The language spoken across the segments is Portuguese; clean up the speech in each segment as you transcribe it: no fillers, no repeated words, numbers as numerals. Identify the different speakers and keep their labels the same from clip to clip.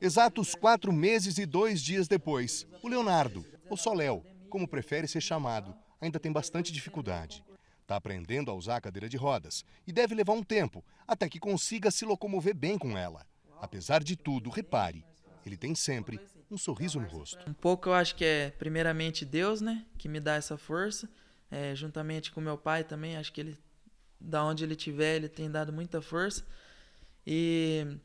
Speaker 1: Exatos 4 meses e 2 dias depois, o Leonardo, ou só Léo, como prefere ser chamado, ainda tem bastante dificuldade. Está aprendendo a usar a cadeira de rodas e deve levar um tempo até que consiga se locomover bem com ela. Apesar de tudo, repare, ele tem sempre um sorriso no rosto.
Speaker 2: Um pouco eu acho que é primeiramente Deus, né, que me dá essa força, juntamente com meu pai também, acho que ele, da onde ele estiver, ele tem dado muita força. E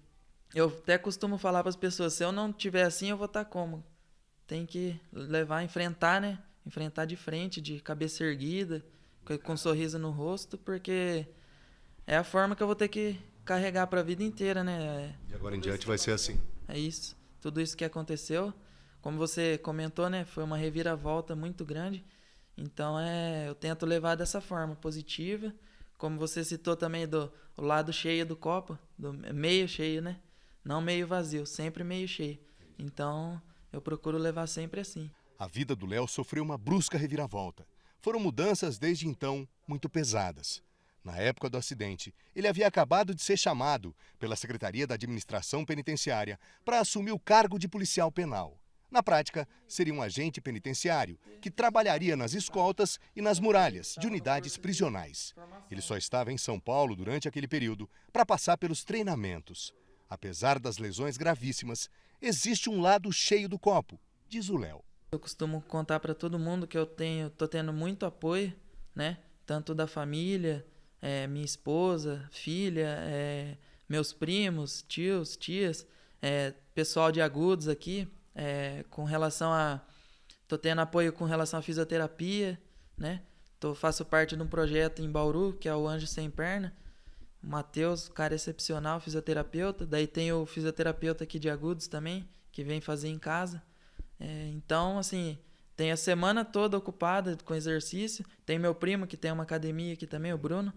Speaker 2: eu até costumo falar para as pessoas, se eu não estiver assim, eu vou estar como? Tem que levar, enfrentar, né? Enfrentar de frente, de cabeça erguida, com um sorriso no rosto, porque é a forma que eu vou ter que carregar para a vida inteira, né?
Speaker 1: E agora em diante vai ser assim.
Speaker 2: É isso. Tudo isso que aconteceu, como você comentou, né? Foi uma reviravolta muito grande. Então, eu tento levar dessa forma positiva. Como você citou também do o lado cheio do copo, do meio cheio, né? Não meio vazio, sempre meio cheio. Então, eu procuro levar sempre assim.
Speaker 1: A vida do Léo sofreu uma brusca reviravolta. Foram mudanças desde então muito pesadas. Na época do acidente, ele havia acabado de ser chamado pela Secretaria da Administração Penitenciária para assumir o cargo de policial penal. Na prática, seria um agente penitenciário que trabalharia nas escoltas e nas muralhas de unidades prisionais. Ele só estava em São Paulo durante aquele período para passar pelos treinamentos. Apesar das lesões gravíssimas, existe um lado cheio do copo, diz o Léo.
Speaker 2: Eu costumo contar para todo mundo que tô tendo muito apoio, né? Tanto da família, minha esposa, filha, meus primos, tios, tias, pessoal de Agudos aqui, com relação a... Tô tendo apoio com relação à fisioterapia, né? Faço parte de um projeto em Bauru, que é o Anjo Sem Perna. O Matheus, cara excepcional, fisioterapeuta. Daí tem o fisioterapeuta aqui de Agudos também, que vem fazer em casa. Então, assim, tem a semana toda ocupada com exercício. Tem meu primo, que tem uma academia aqui também, o Bruno.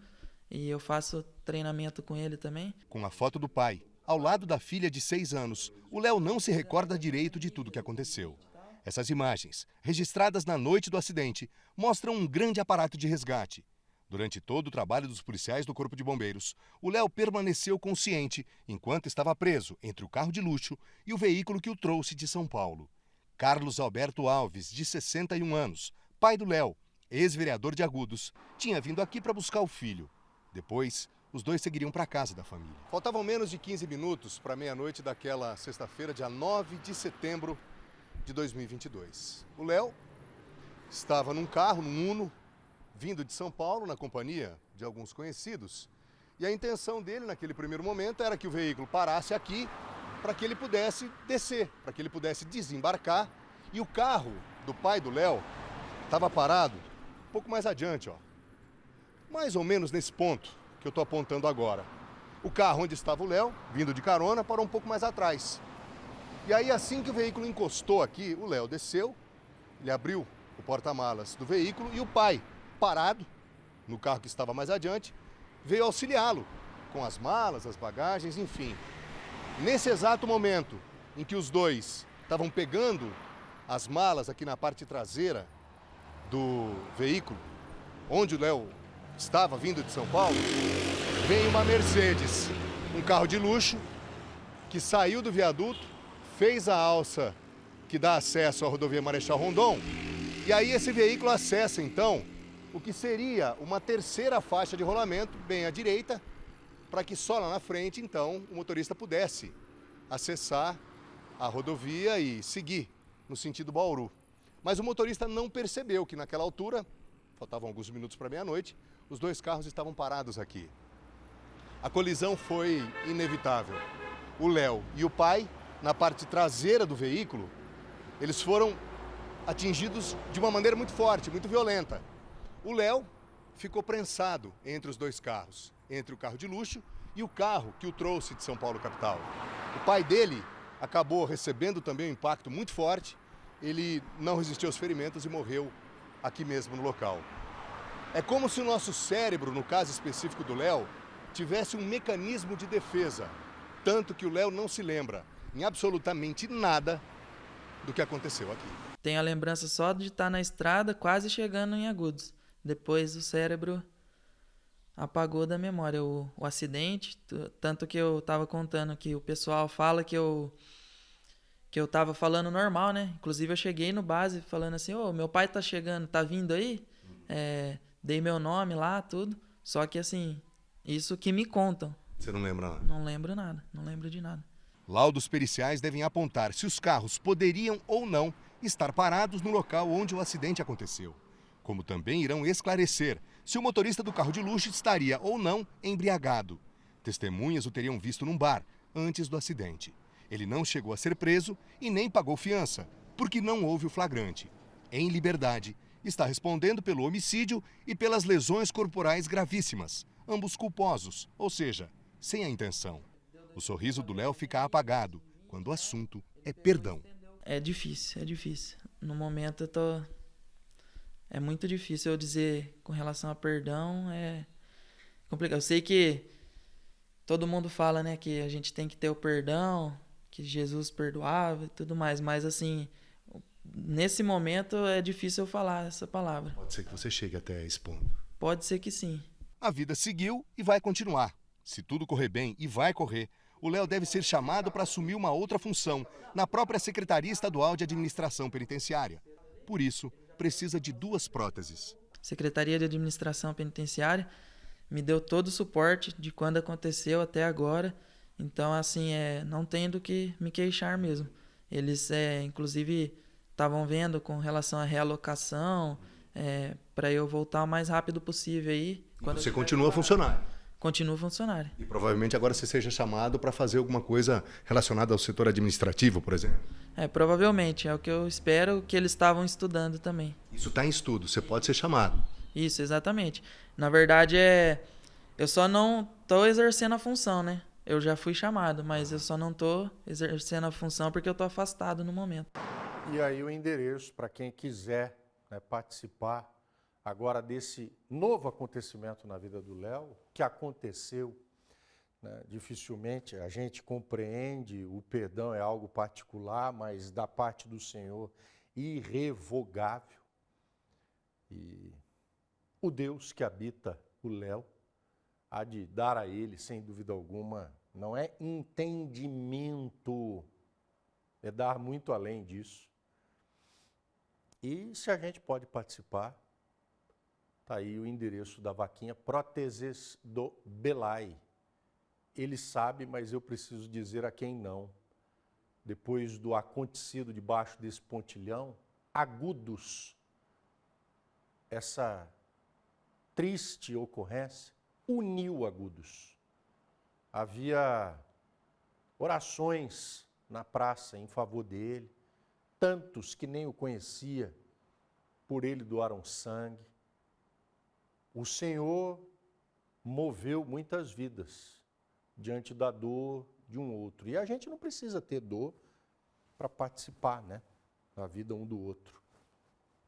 Speaker 2: E eu faço treinamento com ele também.
Speaker 1: Com a foto do pai, ao lado da filha de 6 anos, o Léo não se recorda direito de tudo que aconteceu. Essas imagens, registradas na noite do acidente, mostram um grande aparato de resgate. Durante todo o trabalho dos policiais do Corpo de Bombeiros, o Léo permaneceu consciente enquanto estava preso entre o carro de luxo e o veículo que o trouxe de São Paulo. Carlos Alberto Alves, de 61 anos, pai do Léo, ex-vereador de Agudos, tinha vindo aqui para buscar o filho. Depois, os dois seguiriam para a casa da família. Faltavam menos de 15 minutos para meia-noite daquela sexta-feira, dia 9 de setembro de 2022. O Léo estava num carro, num Uno, vindo de São Paulo, na companhia de alguns conhecidos. E a intenção dele, naquele primeiro momento, era que o veículo parasse aqui para que ele pudesse descer, para que ele pudesse desembarcar. E o carro do pai do Léo estava parado um pouco mais adiante, ó. Mais ou menos nesse ponto que eu estou apontando agora. O carro onde estava o Léo, vindo de carona, parou um pouco mais atrás. E aí, assim que o veículo encostou aqui, o Léo desceu, ele abriu o porta-malas do veículo e o pai, parado no carro que estava mais adiante, veio auxiliá-lo com as malas, as bagagens, enfim. Nesse exato momento em que os dois estavam pegando as malas aqui na parte traseira do veículo, onde o Léo estava vindo de São Paulo, veio uma Mercedes, um carro de luxo, que saiu do viaduto, fez a alça que dá acesso à rodovia Marechal Rondon, e aí esse veículo acessa, então, o que seria uma terceira faixa de rolamento, bem à direita, para que só lá na frente, então, o motorista pudesse acessar a rodovia e seguir no sentido Bauru. Mas o motorista não percebeu que naquela altura, faltavam alguns minutos para meia-noite, os dois carros estavam parados aqui. A colisão foi inevitável. O Léo e o pai, na parte traseira do veículo, eles foram atingidos de uma maneira muito forte, muito violenta. O Léo ficou prensado entre os dois carros, entre o carro de luxo e o carro que o trouxe de São Paulo, capital. O pai dele acabou recebendo também um impacto muito forte, ele não resistiu aos ferimentos e morreu aqui mesmo no local. É como se o nosso cérebro, no caso específico do Léo, tivesse um mecanismo de defesa, tanto que o Léo não se lembra em absolutamente nada do que aconteceu aqui.
Speaker 2: Tenho a lembrança só de estar na estrada, quase chegando em Agudos. Depois o cérebro apagou da memória o acidente, tanto que eu estava contando que o pessoal fala que eu que eu tava falando normal, né? Inclusive eu cheguei no base falando assim, ô, meu pai tá chegando, tá vindo aí? Dei meu nome lá, tudo. Só que assim, isso que me contam.
Speaker 1: Você não lembra nada?
Speaker 2: Não lembro nada, não lembro de nada.
Speaker 1: Laudos periciais devem apontar se os carros poderiam ou não estar parados no local onde o acidente aconteceu. Como também irão esclarecer se o motorista do carro de luxo estaria ou não embriagado. Testemunhas o teriam visto num bar antes do acidente. Ele não chegou a ser preso e nem pagou fiança, porque não houve o flagrante. Em liberdade, está respondendo pelo homicídio e pelas lesões corporais gravíssimas, ambos culposos, ou seja, sem a intenção. O sorriso do Léo fica apagado quando o assunto é perdão.
Speaker 2: É difícil, é difícil. No momento eu tô... É muito difícil eu dizer com relação a perdão, é complicado. Eu sei que todo mundo fala, né, que a gente tem que ter o perdão, que Jesus perdoava e tudo mais, mas assim, nesse momento é difícil eu falar essa palavra.
Speaker 1: Pode ser que você chegue até esse ponto.
Speaker 2: Pode ser que sim.
Speaker 1: A vida seguiu e vai continuar. Se tudo correr bem, e vai correr, o Léo deve ser chamado para assumir uma outra função na própria Secretaria Estadual de Administração Penitenciária. Por isso, precisa de 2 próteses.
Speaker 2: Secretaria de Administração Penitenciária me deu todo o suporte de quando aconteceu até agora. Então, assim, não tenho do que me queixar mesmo. Eles, inclusive, estavam vendo com relação à realocação, para eu voltar o mais rápido possível aí.
Speaker 1: Quando você continua funcionário.
Speaker 2: Continuo funcionário.
Speaker 1: E provavelmente agora você seja chamado para fazer alguma coisa relacionada ao setor administrativo, por exemplo.
Speaker 2: Provavelmente, é o que eu espero, que eles estavam estudando também.
Speaker 1: Isso está em estudo, você pode ser chamado.
Speaker 2: Isso, exatamente. Na verdade, eu só não estou exercendo a função, né? Eu já fui chamado, mas eu só não estou exercendo a função porque eu estou afastado no momento.
Speaker 3: E aí o endereço para quem quiser, né, participar agora desse novo acontecimento na vida do Léo, que aconteceu, né, dificilmente a gente compreende, o perdão é algo particular, mas da parte do Senhor irrevogável. E o Deus que habita o Léo há de dar a ele, sem dúvida alguma, não é entendimento, é dar muito além disso. E se a gente pode participar, está aí o endereço da vaquinha, Próteses do Belay. Ele sabe, mas eu preciso dizer a quem não. Depois do acontecido debaixo desse pontilhão, Agudos, essa triste ocorrência, uniu Agudos. Havia orações na praça em favor dele, tantos que nem o conhecia, por ele doaram sangue. O Senhor moveu muitas vidas diante da dor de um outro. E a gente não precisa ter dor para participar, né, da vida um do outro.